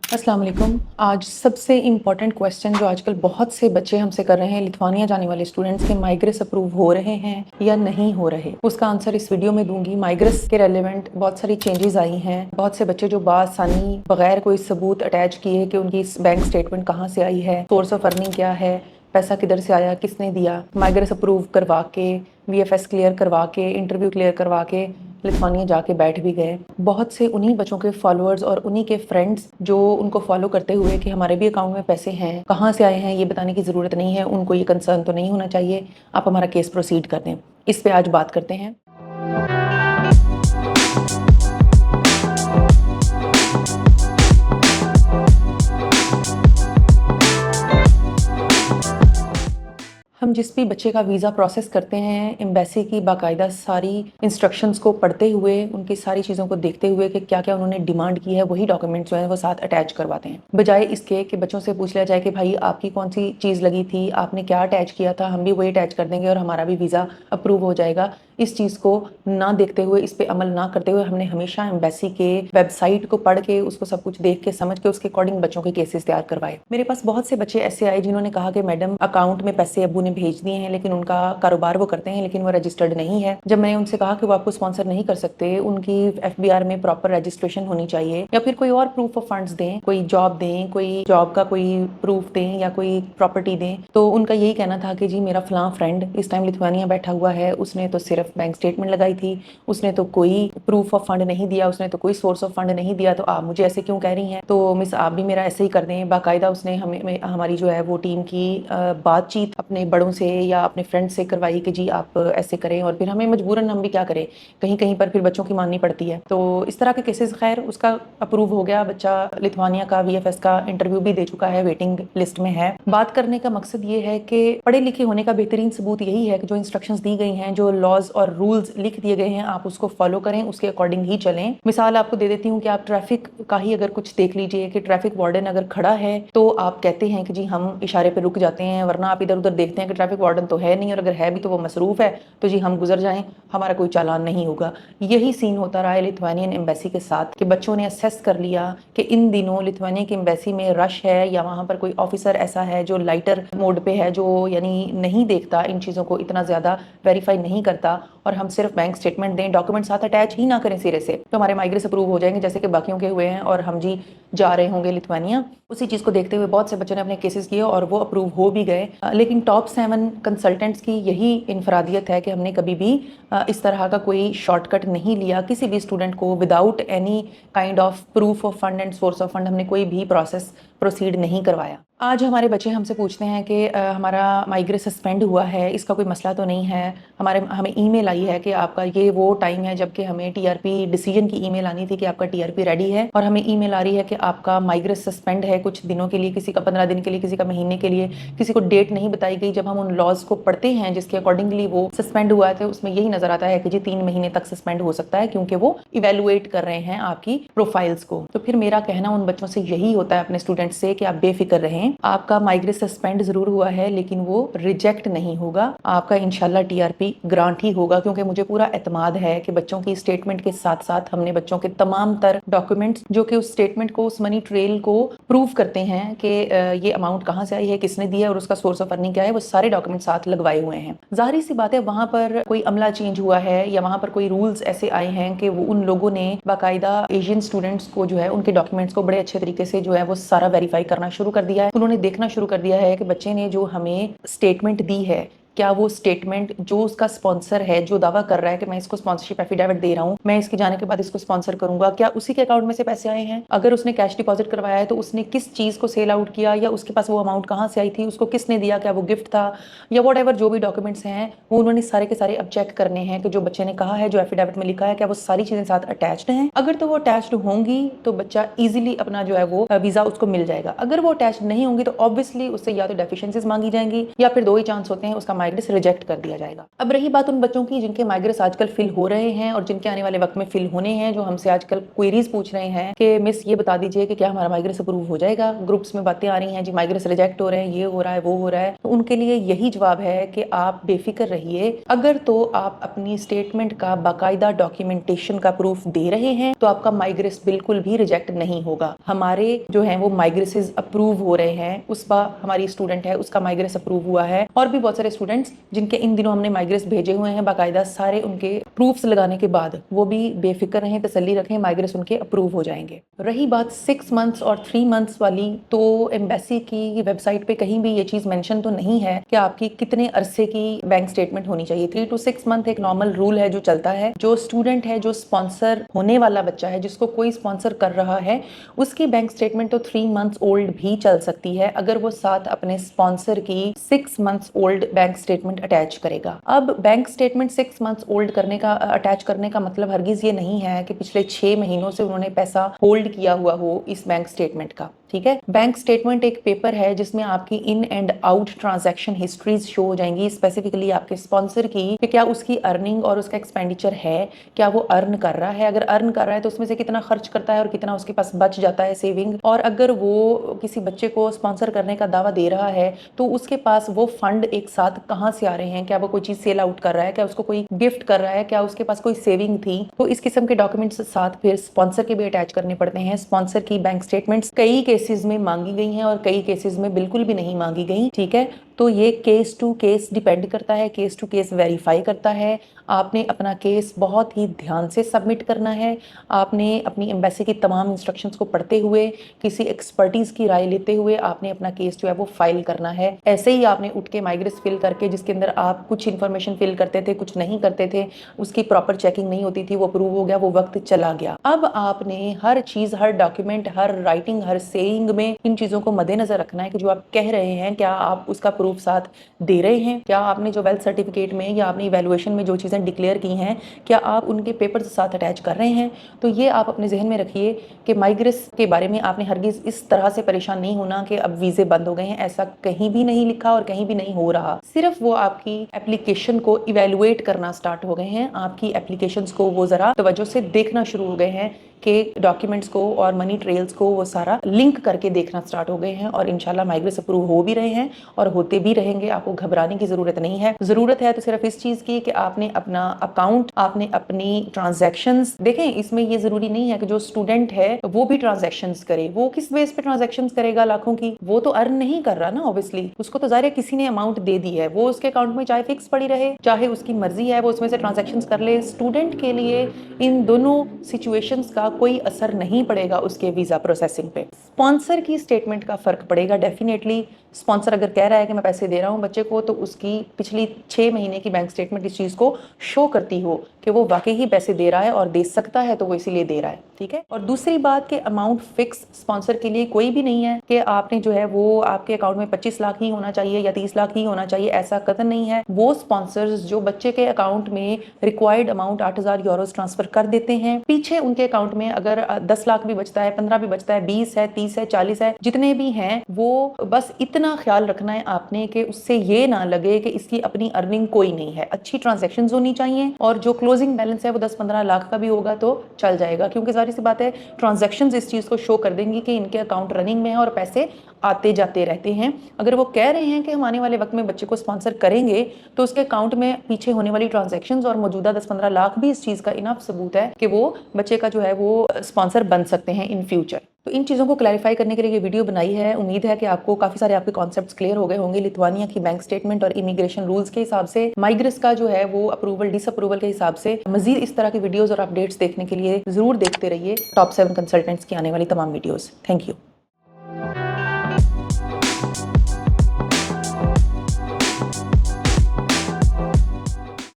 अस्सलाम वालेकुम। आज सबसे इम्पॉर्टेंट क्वेश्चन जो आजकल बहुत से बच्चे हमसे कर रहे हैं, लिथुआनिया जाने वाले स्टूडेंट्स के माइग्रेस अप्रूव हो रहे हैं या नहीं हो रहे, उसका आंसर इस वीडियो में दूंगी। माइग्रेस के रेलेवेंट बहुत सारी चेंजेस आई हैं। बहुत से बच्चे जो बासानी बगैर कोई सबूत अटैच किए कि उनकी बैंक स्टेटमेंट कहाँ से आई है, सोर्स ऑफ अर्निंग क्या है, पैसा किधर से आया, किसने दिया, माइग्रेस अप्रूव करवा के, VFS क्लियर करवा के, इंटरव्यू क्लियर करवा के लिथुआनिया जाके बैठ भी गए। बहुत से उन्हीं बच्चों के फॉलोअर्स और उन्हीं के फ्रेंड्स जो उनको फॉलो करते हुए कि हमारे भी अकाउंट में पैसे हैं, कहाँ से आए हैं ये बताने की ज़रूरत नहीं है, उनको ये कंसर्न तो नहीं होना चाहिए। आप हमारा केस प्रोसीड कर दें। इस पे आज बात करते हैं। हम जिस भी बच्चे का वीज़ा प्रोसेस करते हैं, एम्बेसी की बाकायदा सारी इंस्ट्रक्शंस को पढ़ते हुए, उनकी सारी चीज़ों को देखते हुए कि क्या क्या उन्होंने डिमांड की है, वही डॉक्यूमेंट्स जो हैं वो साथ अटैच करवाते हैं। बजाय इसके कि बच्चों से पूछ लिया जाए कि भाई आपकी कौन सी चीज़ लगी थी, आपने क्या अटैच किया था, हम भी वही अटैच कर देंगे और हमारा भी वीज़ा अप्रूव हो जाएगा। इस चीज़ को ना देखते हुए, इस पर अमल ना करते हुए, हमने हमेशा एम्बेसी के वेबसाइट को पढ़ के, उसको सब कुछ देख के समझ के उसके अकॉर्डिंग बच्चों के केसेस तैयार करवाए। मेरे पास बहुत से बच्चे ऐसे आए जिन्होंने कहा कि मैडम अकाउंट में पैसे अब्बू ने भेज दिए हैं, लेकिन उनका कारोबार वो करते हैं लेकिन वो रजिस्टर्ड नहीं है। जब मैंने उनसे कहा कि वो आपको स्पॉन्सर नहीं कर सकते, उनकी FBR में प्रॉपर रजिस्ट्रेशन होनी चाहिए या फिर कोई और प्रूफ ऑफ फंड्स दें, कोई जॉब दें, कोई जॉब का कोई प्रूफ दें या कोई प्रॉपर्टी दें, तो उनका यही कहना था कि जी मेरा फलां फ्रेंड इस टाइम लिथुआनिया बैठा हुआ है, उसने तो सिर्फ बैंक स्टेटमेंट लगाई थी, उसने तो कोई प्रूफ ऑफ फंड नहीं दिया, उसने तो कोई सोर्स ऑफ फंड नहीं दिया, तो आप मुझे ऐसे क्यों कह रही हैं? तो मिस आप भी मेरा ऐसे ही कर दें। बाकायदा उसने हमें हमारी जो है वो टीम की बातचीत अपने बड़ों से या अपने फ्रेंड्स से करवाई कि जी आप ऐसे करें, और फिर हमें मजबूरन हम भी क्या करें, कहीं कहीं पर फिर बच्चों की माननी पड़ती है। तो इस तरह के केसेस, खैर उसका अप्रूव हो गया, बच्चा लिथुआनिया का VFS का इंटरव्यू भी दे चुका है, वेटिंग लिस्ट में है। बात करने का मकसद ये है कि पढ़े लिखे होने का बेहतरीन सबूत यही है कि जो इंस्ट्रक्शंस दी गई हैं, जो लॉज और रूल्स लिख दिए गए हैं, आप उसको फॉलो करें, उसके अकॉर्डिंग ही चलें। मिसाल आपको दे देती हूँ कि आप ट्रैफिक का ही अगर कुछ देख लीजिए कि ट्रैफिक वार्डन अगर खड़ा है तो आप कहते हैं कि जी हम इशारे पे रुक जाते हैं, वरना आप इधर उधर देखते हैं कि ट्रैफिक वार्डन तो है नहीं, और अगर है भी तो वो मसरूफ है, तो जी हम गुजर जाएं, हमारा कोई चालान नहीं होगा। यही सीन होता रहा है लिथुआनियन एम्बेसी के साथ कि बच्चों ने असेस कर लिया कि इन दिनों लिथुआनिया की एम्बेसी में रश है या वहाँ पर कोई ऑफिसर ऐसा है जो लाइटर मोड पे है, जो यानी नहीं देखता इन चीज़ों को, इतना ज़्यादा वेरीफाई नहीं करता, और हम सिर्फ बैंक स्टेटमेंट दें, डॉक्यूमेंट साथ अटैच ही ना करें सिरे से, तो हमारे माइग्रेस अप्रूव हो जाएंगे जैसे कि बाकियों के हुए हैं, और हम जी जा रहे होंगे लिथुआनिया। उसी चीज़ को देखते हुए बहुत से बच्चों ने अपने केसेस किए और वो अप्रूव हो भी गए। लेकिन टॉप 7 कंसल्टेंट्स की यही इनफरादियत है कि हमने कभी भी इस तरह का कोई शॉर्टकट नहीं लिया किसी भी स्टूडेंट को, without any kind of proof of fund and source of fund हमने कोई भी प्रोसेस प्रोसीड नहीं करवाया। आज हमारे बच्चे हमसे पूछते हैं कि हमारा माइग्रेस सस्पेंड हुआ है, इसका कोई मसला तो नहीं है। हमें ईमेल आई है कि आपका ये वो टाइम है जबकि हमें TRP डिसीजन की ईमेल आनी थी कि आपका TRP रेडी है, और हमें ईमेल आ रही है कि आपका माइग्रेस सस्पेंड है कुछ दिनों के लिए, किसी का 15 दिन के लिए, किसी का महीने के लिए, किसी को डेट नहीं बताई गई। जब हम उन लॉज को पढ़ते हैं जिसके अकॉर्डिंगली वो सस्पेंड हुआ है, उसमें यही नजर आता है कि जी 3 महीने तक सस्पेंड हो सकता है, क्योंकि वो इवेलुएट कर रहे हैं आपकी प्रोफाइल्स को। तो फिर मेरा कहना उन बच्चों से यही होता है अपने स्टूडेंट्स से कि आप बेफिक्र रहें, आपका माइग्रेस सस्पेंड जरूर हुआ है लेकिन वो रिजेक्ट नहीं होगा, आपका इंशाल्लाह TRP ग्रांट ही होगा, क्योंकि मुझे पूरा एतमाद है कि बच्चों की स्टेटमेंट के साथ साथ हमने बच्चों के तमाम तर डॉक्यूमेंट्स जो कि उस स्टेटमेंट को, उस मनी ट्रेल को प्रूव करते हैं कि ये अमाउंट कहाँ से आई है, किसने दिया और उसका सोर्स ऑफ अर्निंग क्या है, वो सारे डॉक्यूमेंट साथ लगवाए हुए हैं। जाहिर सी बात है वहां पर कोई अमला चेंज हुआ है या वहां पर कोई रूल्स ऐसे आए हैं कि वो उन लोगों ने बाकायदा एशियन स्टूडेंट्स को जो है उनके डॉक्यूमेंट्स को बड़े अच्छे तरीके से जो है वो सारा वेरीफाई करना शुरू कर दिया है। उन्होंने देखना शुरू कर दिया है कि बच्चे ने जो हमें स्टेटमेंट दी है, क्या वो स्टेटमेंट जो उसका स्पॉन्सर है, जो दावा कर रहा है कि मैं इसको स्पॉन्सरशिप एफिडेविट दे रहा हूँ, मैं इसके जाने के बाद इसको स्पॉन्सर करूंगा, क्या उसी के अकाउंट में से पैसे आए हैं? अगर उसने कैश डिपॉजिट करवाया है तो उसने किस चीज को सेल आउट किया, या उसके पास वो अमाउंट कहाँ से आई थी, उसको किसने दिया, क्या वो गिफ्ट था, या वॉट एवर जो भी डॉक्यूमेंट्स हैं वो उन्होंने सारे के सारे अब चेक करने हैं कि जो बच्चे ने कहा है, जो एफिडेविट में लिखा है, क्या वो सारी चीजें साथ अटैच्ड हैं। अगर तो वो अटैच्ड होंगी तो बच्चा इजिली अपना जो है वो वीजा उसको मिल जाएगा। अगर वो अटैच्ड नहीं होंगी तो ऑब्वियसली उससे या तो डेफिशिएंसीज मांगी जाएंगी या फिर दो ही चांस होते हैं, उसका माइग्रेस रिजेक्ट कर दिया जाएगा। अब रही बात उन बच्चों की जिनके माइग्रेस आजकल फिल हो रहे हैं और जिनके आने वाले वक्त में फिल होने हैं, जो हमसे आजकल क्वेरीज पूछ रहे हैं कि मिस ये बता दीजिए कि क्या हमारा माइग्रेस अप्रूव हो जाएगा। ग्रुप्स में बातें आ रही हैं जी माइग्रेस रिजेक्ट हो रहे हैं, ये हो रहा है, वो हो रहा है। तो उनके लिए यही जवाब है कि आप बेफिक्र रहिए। अगर तो आप अपनी स्टेटमेंट का बाकायदा डॉक्यूमेंटेशन का प्रूफ दे रहे हैं तो आपका माइग्रेस बिल्कुल भी रिजेक्ट नहीं होगा। हमारे जो है वो माइग्रेसेस अप्रूव हो रहे हैं। उस बार हमारी स्टूडेंट है, उसका माइग्रेस अप्रूव हुआ है, और भी बहुत सारे स्टूडेंट्स जिनके इन दिनों हमने माइग्रेस भेजे हुए हैं बाकायदा सारे उनके प्रूफ्स लगाने के बाद, वो भी बेफिक्र रहें, तसल्ली रखें, माइग्रेस उनके अप्रूव हो जाएंगे। रही बात 6 मंथ्स और 3 मंथ्स वाली, तो एम्बेसी की वेबसाइट पे कहीं भी ये चीज मेंशन तो नहीं है कि आपकी कितने अरसे की बैंक स्टेटमेंट होनी चाहिए। 3 to 6 मंथ एक नॉर्मल रूल है जो चलता है। जो स्टूडेंट है, जो स्पॉन्सर होने वाला बच्चा है, जिसको कोई स्पॉन्सर कर रहा है, उसकी बैंक स्टेटमेंट तो 3 मंथ्स ओल्ड भी चल सकती है अगर वो साथ अपने स्पॉन्सर की 6 months old bank statement attach करेगा। अब बैंक स्टेटमेंट 6 मंथ्स ओल्ड करने का अटैच करने का मतलब हरगिज ये नहीं है कि पिछले 6 महीनों से उन्होंने पैसा होल्ड किया हुआ हो इस बैंक स्टेटमेंट का। ठीक है, बैंक स्टेटमेंट एक पेपर है जिसमें आपकी in and out transaction histories show हो जाएंगी, स्पेसिफिकली आपके स्पॉन्सर की, कि क्या उसकी अर्निंग और उसका एक्सपेंडिचर है, क्या वो अर्न कर रहा है, अगर अर्न कर रहा है तो उसमें से कितना खर्च करता है और कितना उसके पास बच जाता है सेविंग, और अगर वो किसी बच्चे को स्पॉन्सर करने का दावा दे रहा है तो उसके पास वो फंड एक साथ कहाँ से आ रहे हैं, क्या वो कोई चीज सेल आउट कर रहा है, क्या उसको कोई गिफ्ट कर रहा है, क्या उसके पास कोई सेविंग थी। तो इस किस्म के डॉक्यूमेंट्स साथ फिर स्पॉन्सर के भी अटैच करने पड़ते हैं। स्पॉन्सर की बैंक स्टेटमेंट्स कई केसेस में मांगी गई हैं और कई केसेस में बिल्कुल भी नहीं मांगी गई। ठीक है, तो ये केस टू केस डिपेंड करता है, केस टू केस वेरीफाई करता है। आपने अपना केस बहुत ही ध्यान से सबमिट करना है। आपने अपनी एम्बेसी की तमाम इंस्ट्रक्शंस को पढ़ते हुए, किसी एक्सपर्टीज की राय लेते हुए आपने अपना केस जो है वो फाइल करना है। ऐसे ही आपने उठ के माइग्रेस फिल करके, जिसके अंदर आप कुछ इन्फॉर्मेशन फिल करते थे, कुछ नहीं करते थे, उसकी प्रॉपर चेकिंग नहीं होती थी, वो अप्रूव हो गया, वो वक्त चला गया। अब आपने हर चीज, हर डॉक्यूमेंट, हर राइटिंग, हर सेइंग में इन चीजों को मद्देनजर रखना है कि जो आप कह रहे हैं क्या आप उसका प्रूफ साथ दे रहे हैं, क्या आपने जो वेल्थ सर्टिफिकेट में या आपने इवैल्यूएशन में जो चीजें डिक्लेयर की हैं क्या आप उनके पेपर्स साथ अटैच कर रहे हैं। तो ये आप अपने जहन में रखिए कि माइग्रेस के बारे में आपने हरगिज इस तरह से परेशान नहीं होना कि अब वीजे बंद हो गए हैं। ऐसा कहीं भी नहीं लिखा और कहीं भी नहीं हो रहा। सिर्फ वो आपकी एप्लीकेशन को इवैल्यूएट करना स्टार्ट हो गए हैं, आपकी एप्लीकेशंस को वो जरा तवज्जो से देखना शुरू हो गए हैं कि डॉक्यूमेंट्स को और मनी ट्रेल्स को वो सारा लिंक करके देखना स्टार्ट हो गए हैं, और इंशाल्लाह माइग्रेस अप्रूव हो भी रहे हैं और होते भी रहेंगे। आपको घबराने की जरूरत नहीं है। जरूरत है तो सिर्फ इस चीज की कि आपने अपना अकाउंट, आपने अपनी ट्रांजैक्शंस देखें। इसमें ये जरूरी नहीं है कि जो स्टूडेंट है वो भी ट्रांजैक्शंस करे। वो किस बेस पे ट्रांजैक्शंस करेगा लाखों की? वो तो अर्न नहीं कर रहा ना, ऑब्वियसली। उसको तो जाहिर है किसी ने अमाउंट दे दी है, वो उसके अकाउंट में चाहे फिक्स पड़ी रहे, चाहे उसकी मर्जी है वो उसमें से ट्रांजैक्शंस कर ले। स्टूडेंट के लिए इन दोनों सिचुएशंस का कोई असर नहीं पड़ेगा उसके वीजा प्रोसेसिंग पे। स्पॉन्सर की स्टेटमेंट का फर्क पड़ेगा डेफिनेटली। स्पॉन्सर अगर कह रहा है कि मैं पैसे दे रहा हूं बच्चे को, तो उसकी पिछली 6 महीने की बैंक स्टेटमेंट इस चीज को शो करती हो कि वो वाकई ही पैसे दे रहा है और दे सकता है, तो वो इसीलिए दे रहा है। ठीक है, और दूसरी बात कि अमाउंट फिक्स स्पॉन्सर के लिए कोई भी नहीं है कि आपने जो है वो आपके अकाउंट में 25 लाख ही होना चाहिए या 30 लाख ही होना चाहिए, ऐसा कतई नहीं है। वो स्पॉन्सर्स जो बच्चे के अकाउंट में रिक्वायर्ड अमाउंट 8,000 यूरोस ट्रांसफर कर देते हैं, पीछे उनके अकाउंट में अगर 10 लाख भी बचता है, 15 भी बचता है, 20 है, 30 है, 40 है, जितने भी हैं, वो बस इतना ख्याल रखना है आपने कि उससे ये ना लगे कि इसकी अपनी अर्निंग कोई नहीं है। अच्छी ट्रांजैक्शंस होनी चाहिए और जो क्लोजिंग बैलेंस है वो 10-15 लाख का भी होगा तो चल जाएगा, क्योंकि जाहिर सी बात है ट्रांजैक्शंस इस चीज को शो कर देंगी कि इनके अकाउंट रनिंग में है और पैसे आते जाते रहते हैं। अगर वो कह रहे हैं कि हम आने वाले वक्त में बच्चे को स्पॉन्सर करेंगे, तो उसके अकाउंट में पीछे होने वाली ट्रांजैक्शंस और मौजूदा 10-15 लाख भी इस चीज का इनफ सबूत है कि वो बच्चे का जो है वो स्पॉन्सर बन सकते हैं इन फ्यूचर। तो इन चीज़ों को क्लैरिफाई करने के लिए ये वीडियो बनाई है। उम्मीद है कि आपको काफ़ी सारे आपके कॉन्सेप्ट्स क्लियर हो गए होंगे लिथुआनिया की बैंक स्टेटमेंट और इमिग्रेशन रूल्स के हिसाब से, माइग्रेस का जो है वो अप्रूवल डिसअप्रूवल के हिसाब से। मजीद इस तरह की वीडियोज़ और अपडेट्स देखने के लिए ज़रूर देखते रहिए टॉप 7 कंसल्टेंट्स की आने वाली तमाम वीडियोज़। Thank you.